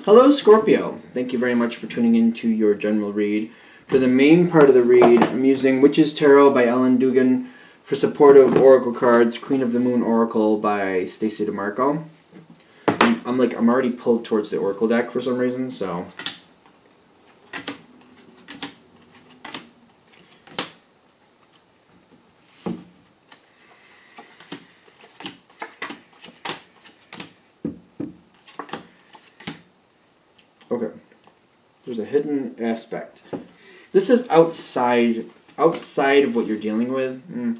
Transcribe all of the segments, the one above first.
Hello, Scorpio. Thank you very much for tuning in to your general read. For the main part of the read, I'm using Witch's Tarot by Ellen Dugan. For supportive oracle cards, Queen of the Moon Oracle by Stacey DeMarco. I'm already pulled towards the oracle deck for some reason, so. Okay. There's a hidden aspect. This is outside of what you're dealing with.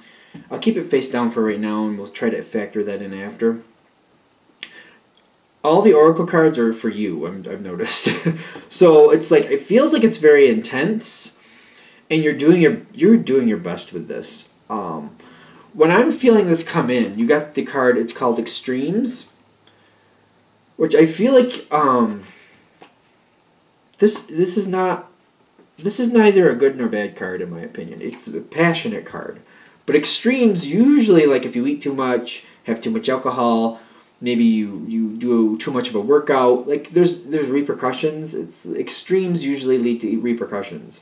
I'll keep it face down for right now, and we'll try to factor that in after. All the oracle cards are for you, I've noticed. So it's like, it feels like it's very intense, and you're doing your best with this. When I'm feeling this come in, you got the card, it's called Extremes, which I feel like this is neither a good nor bad card in my opinion. It's a passionate card. But extremes usually, like if you eat too much, have too much alcohol, maybe you do too much of a workout, like there's repercussions. Extremes usually lead to repercussions.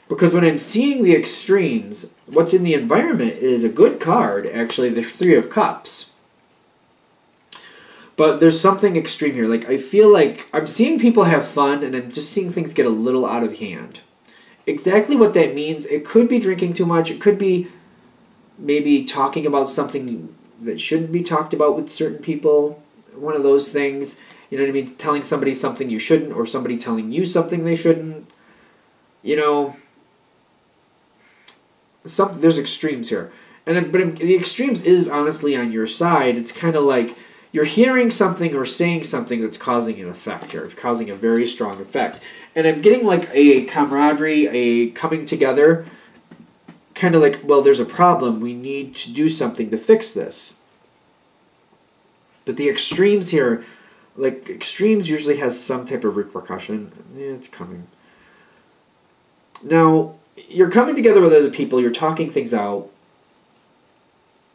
Because when I'm seeing the extremes, what's in the environment is a good card, actually, the Three of Cups. But there's something extreme here. Like, I feel like I'm seeing people have fun, and I'm just seeing things get a little out of hand. Exactly what that means, it could be drinking too much. It could be maybe talking about something that shouldn't be talked about with certain people. One of those things. You know what I mean? Telling somebody something you shouldn't, or somebody telling you something they shouldn't. You know, there's extremes here. But the extremes is honestly on your side. It's kind of like you're hearing something or saying something that's causing an effect here, causing a very strong effect. And I'm getting like a camaraderie, a coming together, kind of like, well, there's a problem. We need to do something to fix this. But the extremes here, like extremes usually has some type of repercussion. Yeah, it's coming. Now, you're coming together with other people. You're talking things out.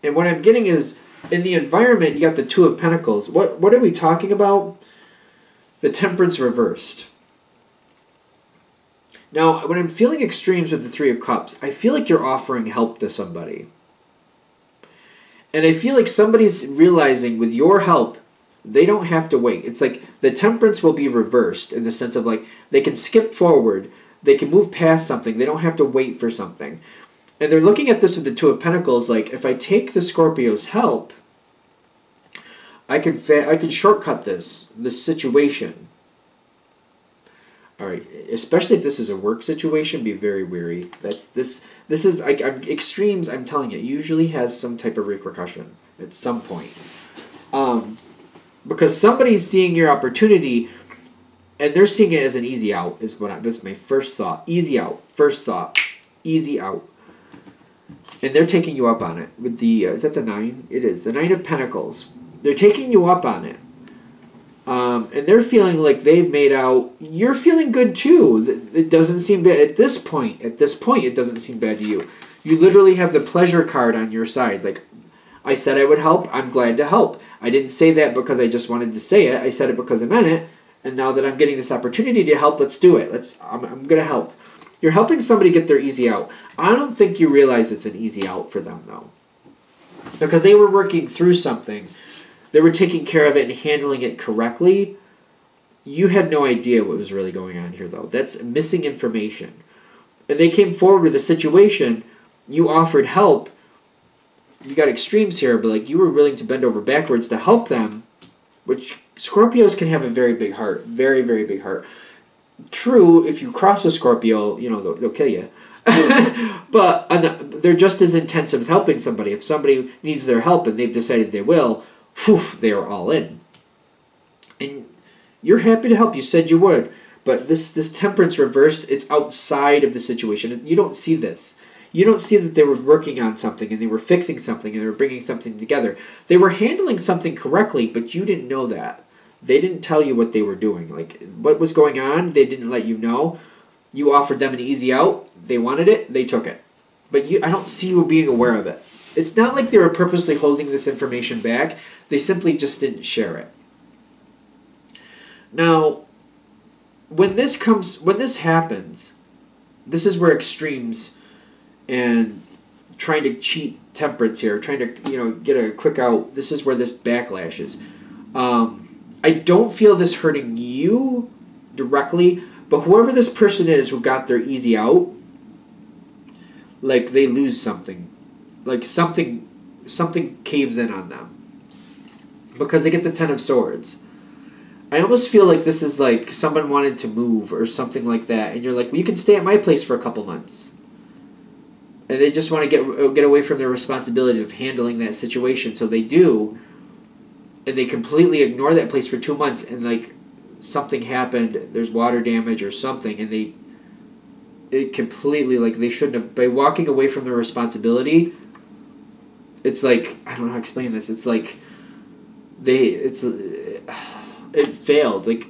And what I'm getting is, in the environment, you got the Two of Pentacles. What are we talking about? The Temperance reversed. Now, when I'm feeling extremes with the Three of Cups, I feel like you're offering help to somebody. And I feel like somebody's realizing with your help, they don't have to wait. It's like the Temperance will be reversed in the sense of like they can skip forward. They can move past something. They don't have to wait for something. And they're looking at this with the Two of Pentacles, like, if I take the Scorpio's help, I can shortcut this situation. All right, especially if this is a work situation, be very wary. This is like extremes. I'm telling you, usually has some type of repercussion at some point, because somebody's seeing your opportunity, and they're seeing it as an easy out. That's my first thought. Easy out. First thought. Easy out. And they're taking you up on it with the is that the 9? It is the 9 of Pentacles. They're taking you up on it. And they're feeling like they've made out. You're feeling good too. It doesn't seem bad at this point. At this point, it doesn't seem bad to you. You literally have the pleasure card on your side. Like, I said I would help. I'm glad to help. I didn't say that because I just wanted to say it. I said it because I meant it. And now that I'm getting this opportunity to help, let's do it. I'm going to help. You're helping somebody get their easy out. I don't think you realize it's an easy out for them, though. Because they were working through something. They were taking care of it and handling it correctly. You had no idea what was really going on here, though. That's missing information. And they came forward with a situation. You offered help. You got extremes here, but like you were willing to bend over backwards to help them, which Scorpios can have a very big heart. Very, very big heart. True, if you cross a Scorpio, you know, they'll kill you. But they're just as intense as helping somebody. If somebody needs their help and they've decided they will, whew, they are all in. And you're happy to help. You said you would. But this Temperance reversed, it's outside of the situation. You don't see this. You don't see that they were working on something and they were fixing something and they were bringing something together. They were handling something correctly, but you didn't know that. They didn't tell you what they were doing. Like, what was going on, they didn't let you know. You offered them an easy out. They wanted it. They took it. But I don't see you being aware of it. It's not like they were purposely holding this information back. They simply just didn't share it. Now, when this happens, this is where extremes and trying to cheat temperance here, trying to get a quick out. This is where this backlash is. I don't feel this hurting you directly, but whoever this person is who got their easy out, like they lose something, like something caves in on them because they get the Ten of Swords. I almost feel like this is like someone wanted to move or something like that, and you're like, well, you can stay at my place for a couple months. And they just want to get away from their responsibilities of handling that situation, so they do, and they completely ignore that place for 2 months, and like something happened, there's water damage or something, and it completely, like, they shouldn't have, by walking away from their responsibility, it's like, I don't know how to explain this, it's like it failed. Like,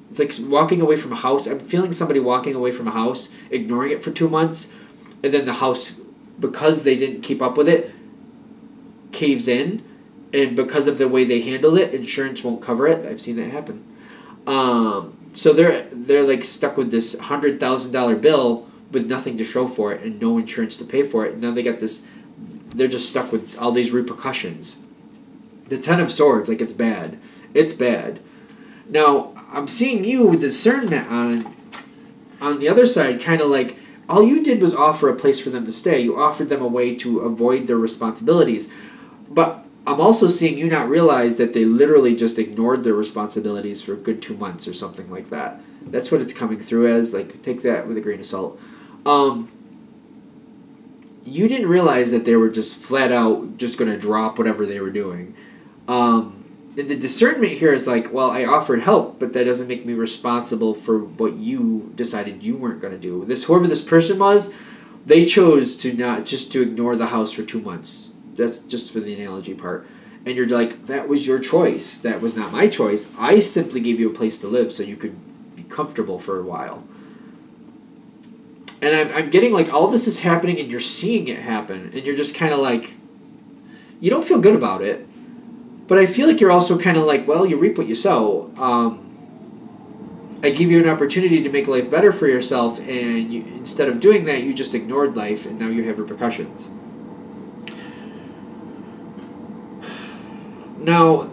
it's like walking away from a house. I'm feeling somebody walking away from a house, ignoring it for 2 months, and then the house, because they didn't keep up with it, caves in, and because of the way they handled it, insurance won't cover it. I've seen that happen. So they're like stuck with this $100,000 bill with nothing to show for it and no insurance to pay for it. And now they got this. They're just stuck with all these repercussions. The Ten of Swords, like, it's bad. It's bad. Now, I'm seeing you with discernment on the other side, kind of like, all you did was offer a place for them to stay. You offered them a way to avoid their responsibilities. But I'm also seeing you not realize that they literally just ignored their responsibilities for a good 2 months or something like that. That's what it's coming through as. Like, take that with a grain of salt. You didn't realize that they were just flat out just going to drop whatever they were doing. And the discernment here is like, well, I offered help, but that doesn't make me responsible for what you decided you weren't going to do. Whoever this person was, they chose to ignore the house for 2 months. That's just for the analogy part. And you're like, that was your choice. That was not my choice. I simply gave you a place to live so you could be comfortable for a while. And I'm getting like all this is happening and you're seeing it happen. And you're just kind of like, you don't feel good about it. But I feel like you're also kind of like, well, you reap what you sow. I give you an opportunity to make life better for yourself, and instead of doing that, you just ignored life, and now you have repercussions. Now,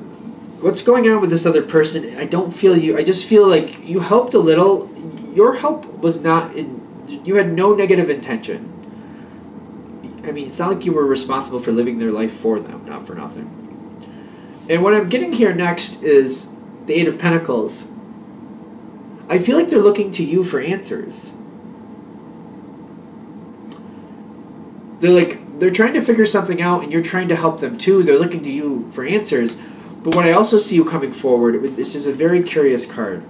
what's going on with this other person? I don't feel you. I just feel like you helped a little. Your help was not in. You had no negative intention. I mean, it's not like you were responsible for living their life for them, not for nothing. And what I'm getting here next is the Eight of Pentacles. I feel like they're looking to you for answers. They're trying to figure something out, and you're trying to help them too. They're looking to you for answers. But what I also see you coming forward with, this is a very curious card.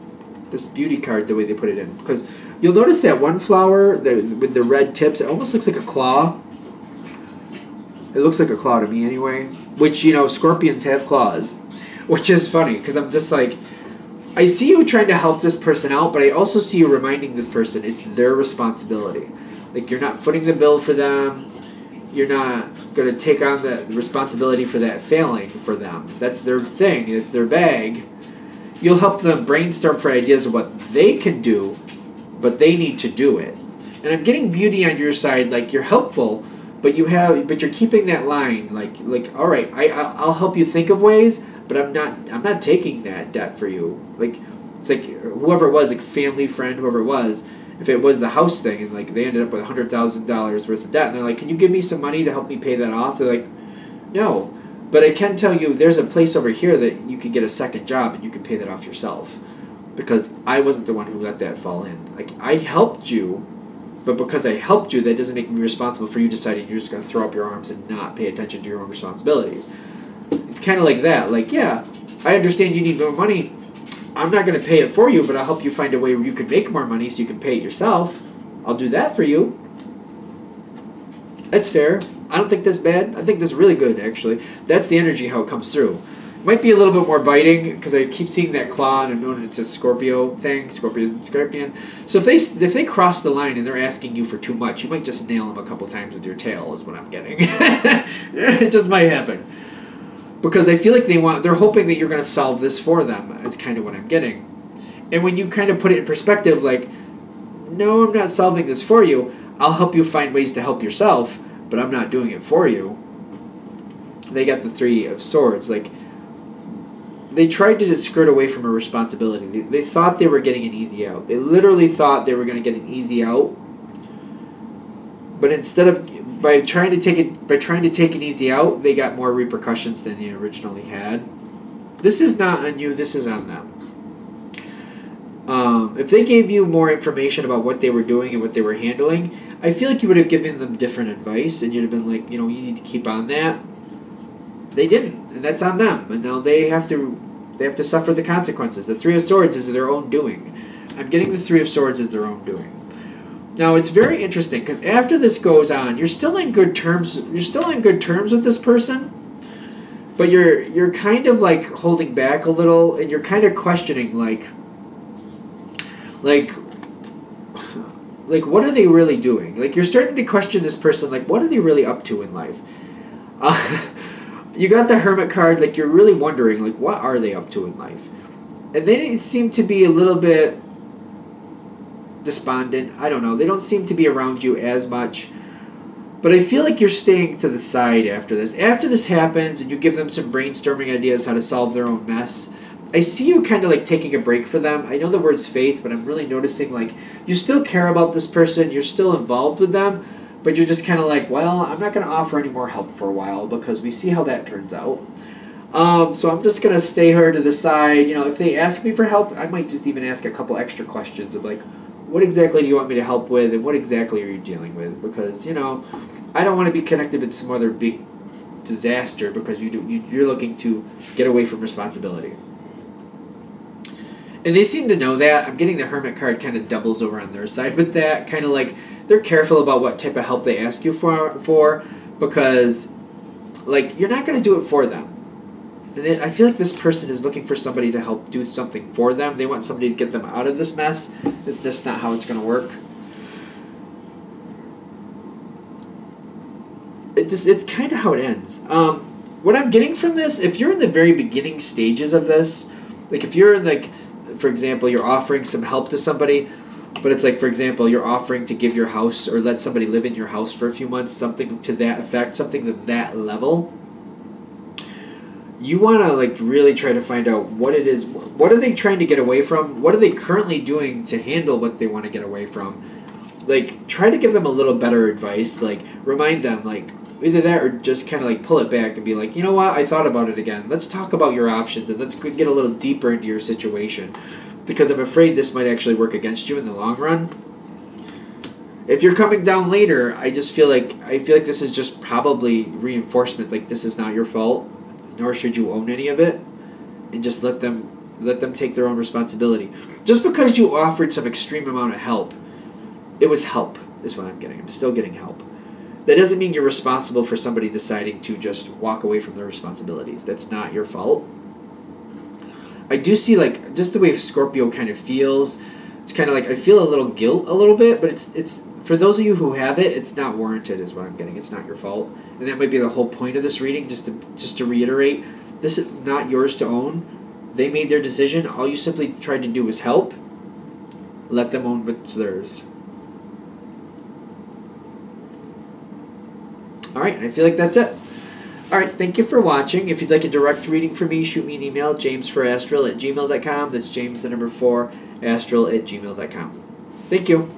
This beauty card, the way they put it in. Because you'll notice that one flower with the red tips, it almost looks like a claw. It looks like a claw to me anyway. Which, scorpions have claws. Which is funny, because I'm just like, I see you trying to help this person out, but I also see you reminding this person it's their responsibility. Like, you're not footing the bill for them. You're not going to take on the responsibility for that failing for them. That's their thing. It's their bag. You'll help them brainstorm for ideas of what they can do, but they need to do it. And I'm getting beauty on your side. Like, you're helpful, but you're keeping that line. Like, all right, I'll help you think of ways, but I'm not taking that debt for you. Like, it's like whoever it was, like family, friend, whoever it was, if it was the house thing and like they ended up with $100,000 worth of debt and they're like, can you give me some money to help me pay that off? They're like, no, but I can tell you there's a place over here that you could get a second job and you can pay that off yourself, because I wasn't the one who let that fall in. Like, I helped you, but because I helped you, that doesn't make me responsible for you deciding you're just going to throw up your arms and not pay attention to your own responsibilities. It's kind of like that. Like, yeah, I understand you need more money. I'm not going to pay it for you, but I'll help you find a way where you can make more money so you can pay it yourself. I'll do that for you. That's fair. I don't think that's bad. I think that's really good, actually. That's the energy, how it comes through. It might be a little bit more biting, because I keep seeing that claw, and I know it's a Scorpio thing, Scorpio and Scorpion. So if they cross the line and they're asking you for too much, you might just nail them a couple times with your tail, is what I'm getting. It just might happen. Because I feel like they're hoping that you're going to solve this for them. Is kind of what I'm getting. And when you kind of put it in perspective, like, no, I'm not solving this for you. I'll help you find ways to help yourself, but I'm not doing it for you. They got the Three of Swords. Like, they tried to just skirt away from a responsibility. They thought they were getting an easy out. They literally thought they were going to get an easy out. But instead of by trying to take an easy out, they got more repercussions than they originally had. This is not on you. This is on them. If they gave you more information about what they were doing and what they were handling, I feel like you would have given them different advice, and you'd have been like, you need to keep on that. They didn't, and that's on them. And now they have to suffer the consequences. The Three of Swords is their own doing. I'm getting the Three of Swords as their own doing. Now it's very interesting because after this goes on, you're still in good terms. You're still in good terms with this person, but you're kind of like holding back a little, and you're kind of questioning like what are they really doing? Like, you're starting to question this person. Like, what are they really up to in life? You got the Hermit card. Like, you're really wondering, like, what are they up to in life? And they seem to be a little bit despondent. I don't know. They don't seem to be around you as much. But I feel like you're staying to the side after this. After this happens and you give them some brainstorming ideas how to solve their own mess, I see you kind of like taking a break for them. I know the word's faith, but I'm really noticing like you still care about this person. You're still involved with them, but you're just kind of like, well, I'm not going to offer any more help for a while because we see how that turns out. So I'm just going to stay here to the side. If they ask me for help, I might just even ask a couple extra questions of like, what exactly do you want me to help with, and what exactly are you dealing with? Because, I don't want to be connected with some other big disaster because you're looking to get away from responsibility. And they seem to know that. I'm getting the Hermit card kind of doubles over on their side with that. Kind of like they're careful about what type of help they ask you for because, like, you're not going to do it for them. And I feel like this person is looking for somebody to help do something for them. They want somebody to get them out of this mess. It's just not how it's going to work. It's kind of how it ends. What I'm getting from this, if you're in the very beginning stages of this, like if you're like, for example, you're offering some help to somebody, but it's like, for example, you're offering to give your house or let somebody live in your house for a few months, something to that effect, something to that level. You want to like really try to find out what it is. What are they trying to get away from? What are they currently doing to handle what they want to get away from? Like, try to give them a little better advice. Like, remind them, like, either that or just kind of like pull it back and be like, you know what, I thought about it again. Let's talk about your options and let's get a little deeper into your situation, because I'm afraid this might actually work against you in the long run. If you're coming down later, I feel like this is just probably reinforcement. Like, this is not your fault, nor should you own any of it, and just let them take their own responsibility. Just because you offered some extreme amount of help, it was help, is what I'm getting. I'm still getting help. That doesn't mean you're responsible for somebody deciding to just walk away from their responsibilities. That's not your fault. I do see, like, just the way Scorpio kind of feels. It's kind of like I feel a little guilt a little bit, but it's for those of you who have it, it's not warranted is what I'm getting. It's not your fault. And that might be the whole point of this reading, just to reiterate. This is not yours to own. They made their decision. All you simply tried to do was help. Let them own what's theirs. Alright, I feel like that's it. Alright, thank you for watching. If you'd like a direct reading from me, shoot me an email, james4astral@gmail.com. That's James, the number 4, astral@gmail.com. Thank you.